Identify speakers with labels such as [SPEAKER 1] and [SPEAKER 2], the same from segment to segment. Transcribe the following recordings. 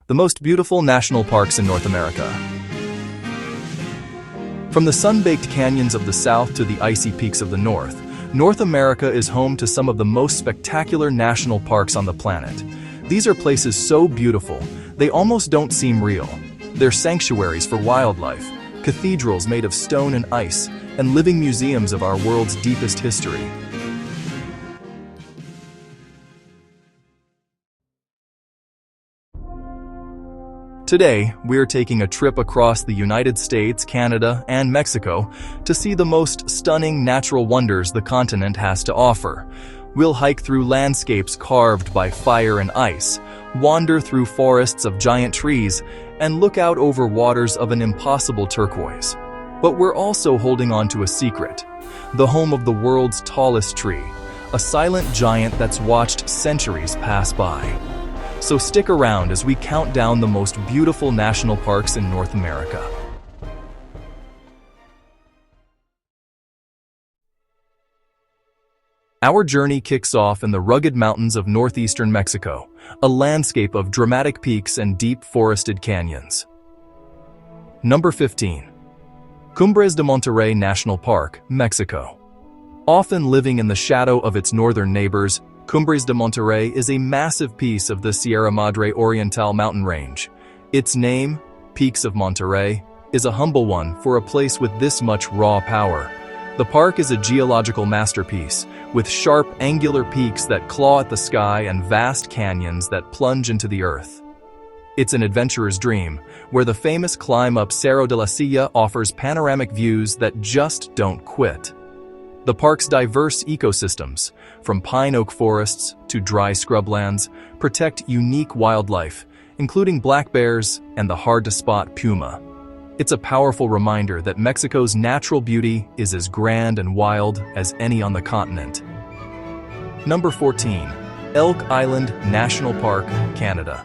[SPEAKER 1] the most beautiful national parks in North America. From the sun-baked canyons of the south to the icy peaks of the north, North America is home to some of the most spectacular national parks on the planet. These are places so beautiful, they almost don't seem real. They're sanctuaries for wildlife, cathedrals made of stone and ice, and living museums of our world's deepest history. Today, we're taking a trip across the United States, Canada, and Mexico to see the most stunning natural wonders the continent has to offer. We'll hike through landscapes carved by fire and ice, wander through forests of giant trees, and look out over waters of an impossible turquoise. But we're also holding on to a secret, the home of the world's tallest tree, a silent giant that's watched centuries pass by. So stick around as we count down the most beautiful national parks in North America. Our journey kicks off in the rugged mountains of northeastern Mexico, a landscape of dramatic peaks and deep forested canyons. Number 15. Cumbres de Monterrey National Park, Mexico. Often living in the shadow of its northern neighbors, Cumbres de Monterrey is a massive piece of the Sierra Madre Oriental mountain range. Its name, Peaks of Monterrey, is a humble one for a place with this much raw power. The park is a geological masterpiece, with sharp, angular peaks that claw at the sky and vast canyons that plunge into the earth. It's an adventurer's dream, where the famous climb up Cerro de la Silla offers panoramic views that just don't quit. The park's diverse ecosystems, from pine oak forests to dry scrublands, protect unique wildlife, including black bears and the hard-to-spot puma. It's a powerful reminder that Mexico's natural beauty is as grand and wild as any on the continent. Number 14. Elk Island National Park, Canada.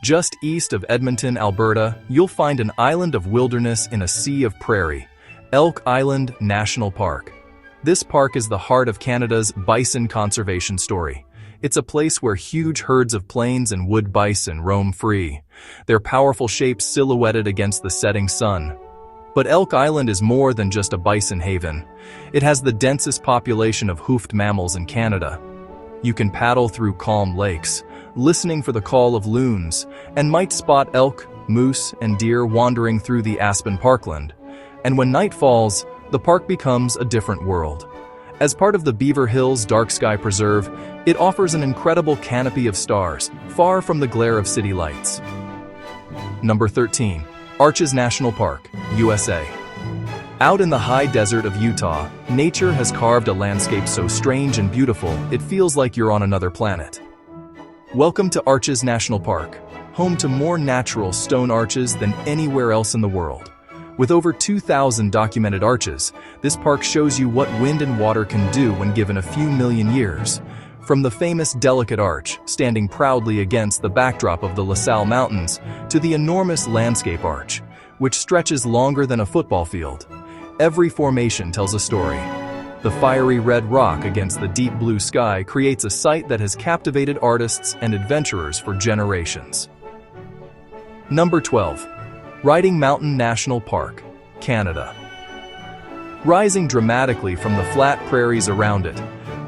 [SPEAKER 1] Just east of Edmonton, Alberta, you'll find an island of wilderness in a sea of prairie, Elk Island National Park. This park is the heart of Canada's bison conservation story. It's a place where huge herds of plains and wood bison roam free, their powerful shapes silhouetted against the setting sun. But Elk Island is more than just a bison haven. It has the densest population of hoofed mammals in Canada. You can paddle through calm lakes, listening for the call of loons, and might spot elk, moose, and deer wandering through the aspen parkland. And when night falls, the park becomes a different world. As part of the Beaver Hills Dark Sky Preserve, it offers an incredible canopy of stars, far from the glare of city lights. Number 13. Arches National Park, USA. Out in the high desert of Utah, nature has carved a landscape so strange and beautiful, it feels like you're on another planet. Welcome to Arches National Park, home to more natural stone arches than anywhere else in the world. With over 2,000 documented arches, this park shows you what wind and water can do when given a few million years. From the famous Delicate Arch, standing proudly against the backdrop of the La Salle Mountains, to the enormous Landscape Arch, which stretches longer than a football field. Every formation tells a story. The fiery red rock against the deep blue sky creates a sight that has captivated artists and adventurers for generations. Number 12. Riding Mountain National Park, Canada. Rising dramatically from the flat prairies around it,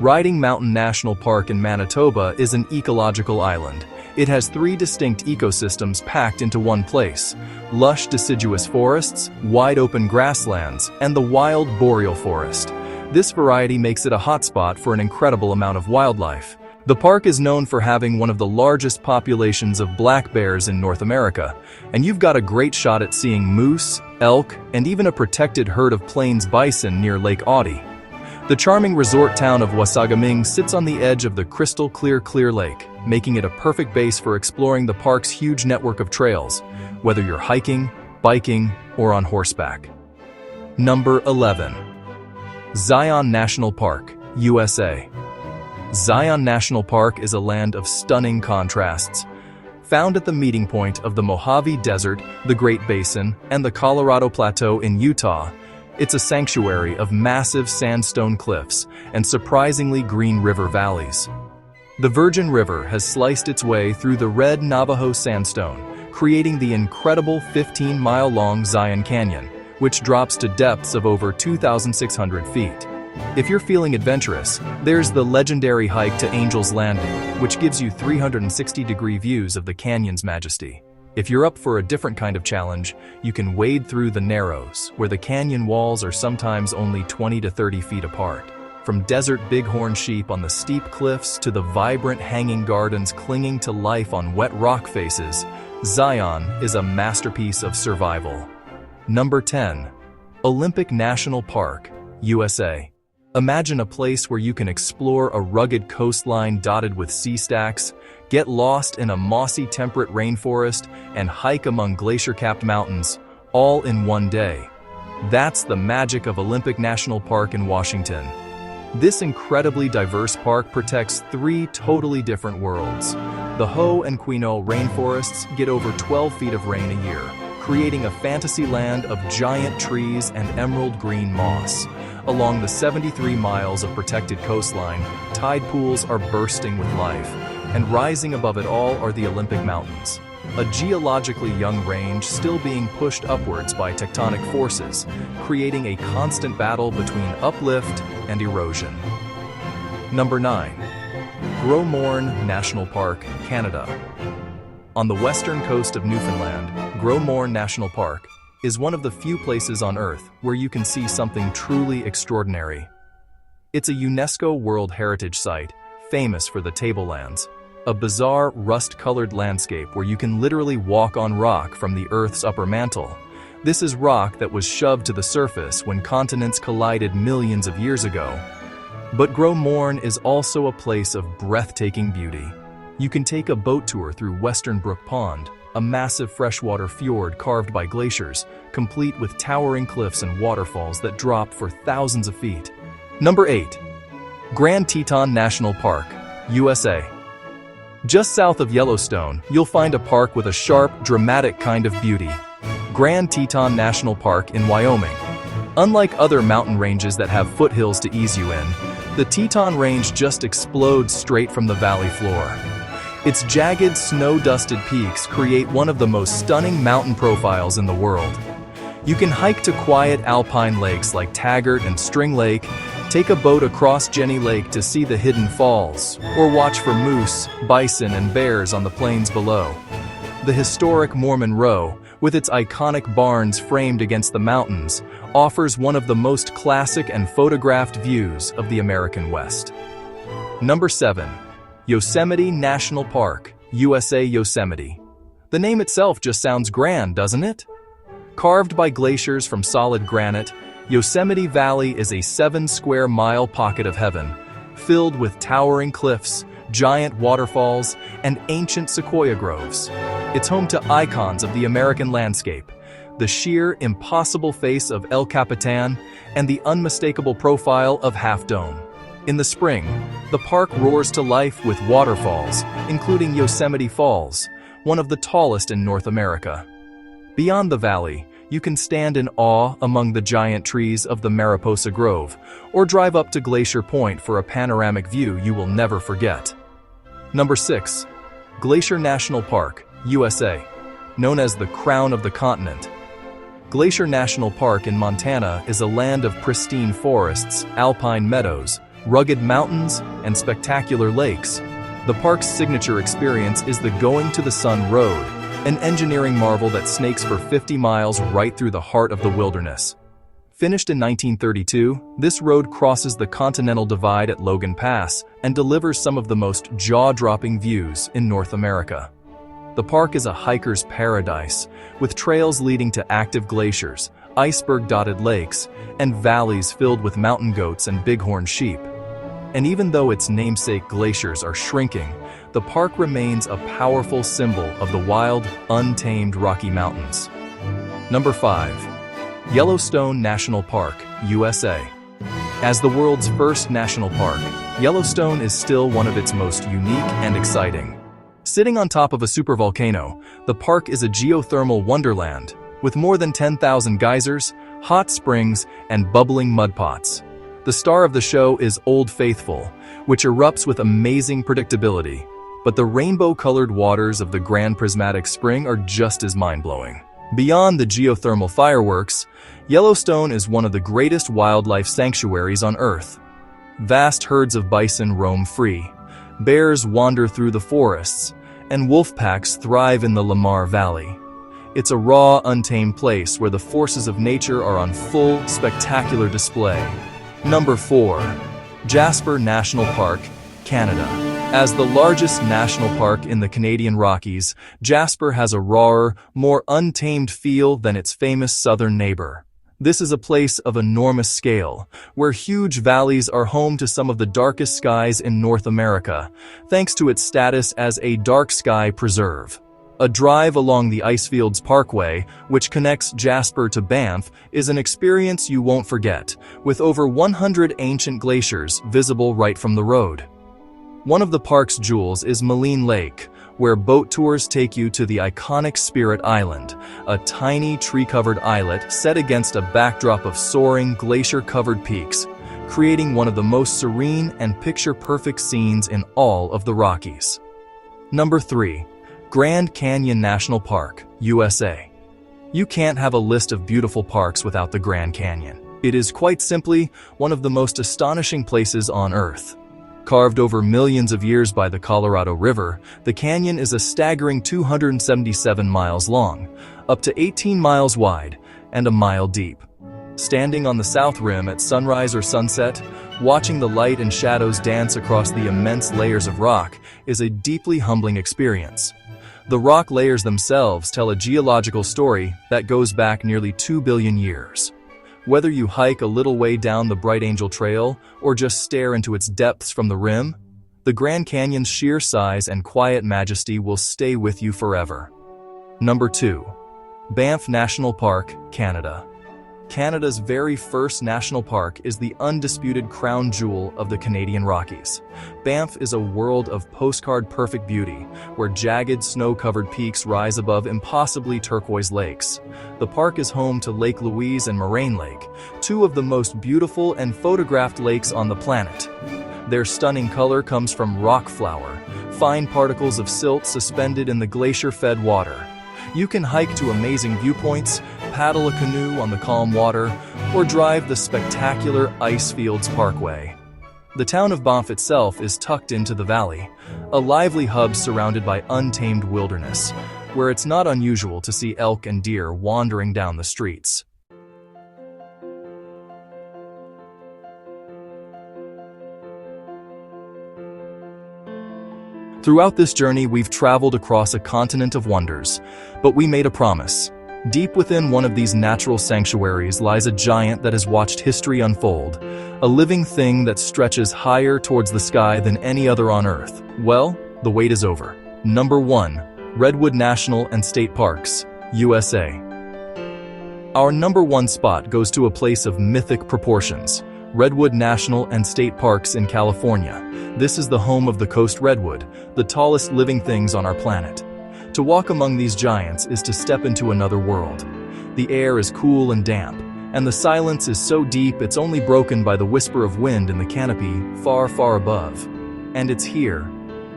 [SPEAKER 1] Riding Mountain National Park in Manitoba is an ecological island. It has 3 distinct ecosystems packed into one place: lush deciduous forests, wide-open grasslands, and the wild boreal forest. This variety makes it a hotspot for an incredible amount of wildlife. The park is known for having one of the largest populations of black bears in North America, and you've got a great shot at seeing moose, elk, and even a protected herd of plains bison near Lake Audie. The charming resort town of Wasagaming sits on the edge of the crystal-clear Clear Lake, making it a perfect base for exploring the park's huge network of trails, whether you're hiking, biking, or on horseback. Number 11. Zion National Park, USA. Zion National Park is a land of stunning contrasts. Found at the meeting point of the Mojave Desert, the Great Basin, and the Colorado Plateau in Utah, it's a sanctuary of massive sandstone cliffs and surprisingly green river valleys. The Virgin River has sliced its way through the red Navajo sandstone, creating the incredible 15-mile-long Zion Canyon, which drops to depths of over 2,600 feet. If you're feeling adventurous, there's the legendary hike to Angel's Landing, which gives you 360-degree views of the canyon's majesty. If you're up for a different kind of challenge, you can wade through the Narrows, where the canyon walls are sometimes only 20 to 30 feet apart. From desert bighorn sheep on the steep cliffs to the vibrant hanging gardens clinging to life on wet rock faces, Zion is a masterpiece of survival. Number 10. Olympic National Park, USA. Imagine a place where you can explore a rugged coastline dotted with sea stacks, get lost in a mossy temperate rainforest, and hike among glacier-capped mountains, all in one day. That's the magic of Olympic National Park in Washington. This incredibly diverse park protects three totally different worlds. The Hoh and Quinault rainforests get over 12 feet of rain a year, creating a fantasy land of giant trees and emerald green moss. Along the 73 miles of protected coastline, tide pools are bursting with life, and rising above it all are the Olympic Mountains, a geologically young range still being pushed upwards by tectonic forces, creating a constant battle between uplift and erosion. Number 9. Gros Morne National Park, Canada. On the western coast of Newfoundland, Gros Morne National Park is one of the few places on Earth where you can see something truly extraordinary. It's a UNESCO World Heritage Site, famous for the tablelands, a bizarre rust-colored landscape where you can literally walk on rock from the Earth's upper mantle. This is rock that was shoved to the surface when continents collided millions of years ago. But Gros Morne is also a place of breathtaking beauty. You can take a boat tour through Western Brook Pond, a massive freshwater fjord carved by glaciers, complete with towering cliffs and waterfalls that drop for thousands of feet. Number 8. Grand Teton National Park, USA. Just south of Yellowstone, you'll find a park with a sharp, dramatic kind of beauty. Grand Teton National Park in Wyoming. Unlike other mountain ranges that have foothills to ease you in, the Teton Range just explodes straight from the valley floor. Its jagged, snow-dusted peaks create one of the most stunning mountain profiles in the world. You can hike to quiet alpine lakes like Taggart and String Lake, take a boat across Jenny Lake to see the hidden falls, or watch for moose, bison, and bears on the plains below. The historic Mormon Row, with its iconic barns framed against the mountains, offers one of the most classic and photographed views of the American West. Number 7. Yosemite National Park, USA. Yosemite. The name itself just sounds grand, doesn't it? Carved by glaciers from solid granite, Yosemite Valley is a 7-square-mile pocket of heaven, filled with towering cliffs, giant waterfalls, and ancient sequoia groves. It's home to icons of the American landscape, the sheer, impossible face of El Capitan, and the unmistakable profile of Half Dome. In the spring, the park roars to life with waterfalls, including Yosemite Falls, one of the tallest in North America. Beyond the valley, you can stand in awe among the giant trees of the Mariposa Grove, or drive up to Glacier Point for a panoramic view you will never forget. Number 6. Glacier National Park, USA. Known as the crown of the continent, Glacier National Park in Montana is a land of pristine forests, alpine meadows, rugged mountains, and spectacular lakes. The park's signature experience is the Going to the Sun Road, an engineering marvel that snakes for 50 miles right through the heart of the wilderness. Finished in 1932, this road crosses the Continental Divide at Logan Pass and delivers some of the most jaw-dropping views in North America. The park is a hiker's paradise, with trails leading to active glaciers, iceberg-dotted lakes, and valleys filled with mountain goats and bighorn sheep. And even though its namesake glaciers are shrinking, the park remains a powerful symbol of the wild, untamed Rocky Mountains. Number 5. Yellowstone National Park, USA. As the world's first national park, Yellowstone is still one of its most unique and exciting. Sitting on top of a supervolcano, the park is a geothermal wonderland, with more than 10,000 geysers, hot springs, and bubbling mud pots. The star of the show is Old Faithful, which erupts with amazing predictability. But the rainbow-colored waters of the Grand Prismatic Spring are just as mind-blowing. Beyond the geothermal fireworks, Yellowstone is one of the greatest wildlife sanctuaries on Earth. Vast herds of bison roam free, bears wander through the forests, and wolf packs thrive in the Lamar Valley. It's a raw, untamed place where the forces of nature are on full, spectacular display. Number 4. Jasper National Park, Canada. As the largest national park in the Canadian Rockies, Jasper has a rawer, more untamed feel than its famous southern neighbor. This is a place of enormous scale, where huge valleys are home to some of the darkest skies in North America, thanks to its status as a dark sky preserve. A drive along the Icefields Parkway, which connects Jasper to Banff, is an experience you won't forget, with over 100 ancient glaciers visible right from the road. One of the park's jewels is Maligne Lake, where boat tours take you to the iconic Spirit Island, a tiny tree-covered islet set against a backdrop of soaring, glacier-covered peaks, creating one of the most serene and picture-perfect scenes in all of the Rockies. Number 3. Grand Canyon National Park, USA. You can't have a list of beautiful parks without the Grand Canyon. It is quite simply one of the most astonishing places on Earth. Carved over millions of years by the Colorado River, the canyon is a staggering 277 miles long, up to 18 miles wide, and a mile deep. Standing on the south rim at sunrise or sunset, watching the light and shadows dance across the immense layers of rock is a deeply humbling experience. The rock layers themselves tell a geological story that goes back nearly 2 billion years. Whether you hike a little way down the Bright Angel Trail or just stare into its depths from the rim, the Grand Canyon's sheer size and quiet majesty will stay with you forever. Number 2. Banff National Park, Canada. Canada's very first national park is the undisputed crown jewel of the Canadian Rockies. Banff is a world of postcard-perfect beauty, where jagged, snow-covered peaks rise above impossibly turquoise lakes. The park is home to Lake Louise and Moraine Lake, two of the most beautiful and photographed lakes on the planet. Their stunning color comes from rock flour, fine particles of silt suspended in the glacier-fed water. You can hike to amazing viewpoints, paddle a canoe on the calm water, or drive the spectacular Icefields Parkway. The town of Banff itself is tucked into the valley, a lively hub surrounded by untamed wilderness, where it's not unusual to see elk and deer wandering down the streets. Throughout this journey, we've traveled across a continent of wonders, but we made a promise. Deep within one of these natural sanctuaries lies a giant that has watched history unfold, a living thing that stretches higher towards the sky than any other on Earth. Well, the wait is over. Number 1. Redwood National and State Parks, USA. Our number 1 spot goes to a place of mythic proportions, Redwood National and State Parks in California. This is the home of the coast redwood, the tallest living things on our planet. To walk among these giants is to step into another world. The air is cool and damp, and the silence is so deep it's only broken by the whisper of wind in the canopy far, far above. And it's here,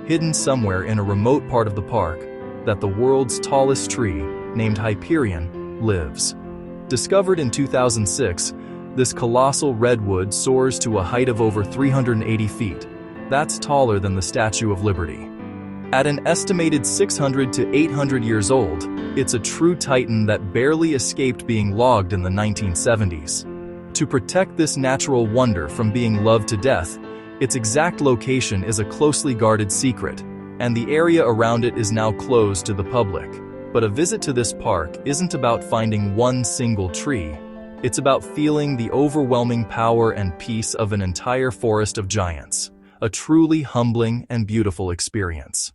[SPEAKER 1] hidden somewhere in a remote part of the park, that the world's tallest tree, named Hyperion, lives. Discovered in 2006, this colossal redwood soars to a height of over 380 feet. That's taller than the Statue of Liberty. At an estimated 600 to 800 years old, it's a true titan that barely escaped being logged in the 1970s. To protect this natural wonder from being loved to death, its exact location is a closely guarded secret, and the area around it is now closed to the public. But a visit to this park isn't about finding one single tree. It's about feeling the overwhelming power and peace of an entire forest of giants. A truly humbling and beautiful experience.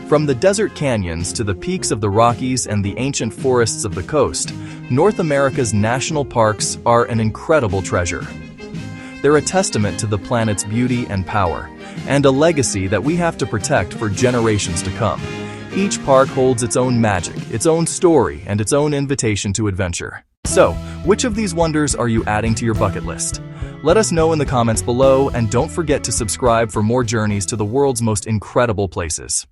[SPEAKER 1] From the desert canyons to the peaks of the Rockies and the ancient forests of the coast, North America's national parks are an incredible treasure. They're a testament to the planet's beauty and power, and a legacy that we have to protect for generations to come. Each park holds its own magic, its own story, and its own invitation to adventure. So, which of these wonders are you adding to your bucket list? Let us know in the comments below, and don't forget to subscribe for more journeys to the world's most incredible places.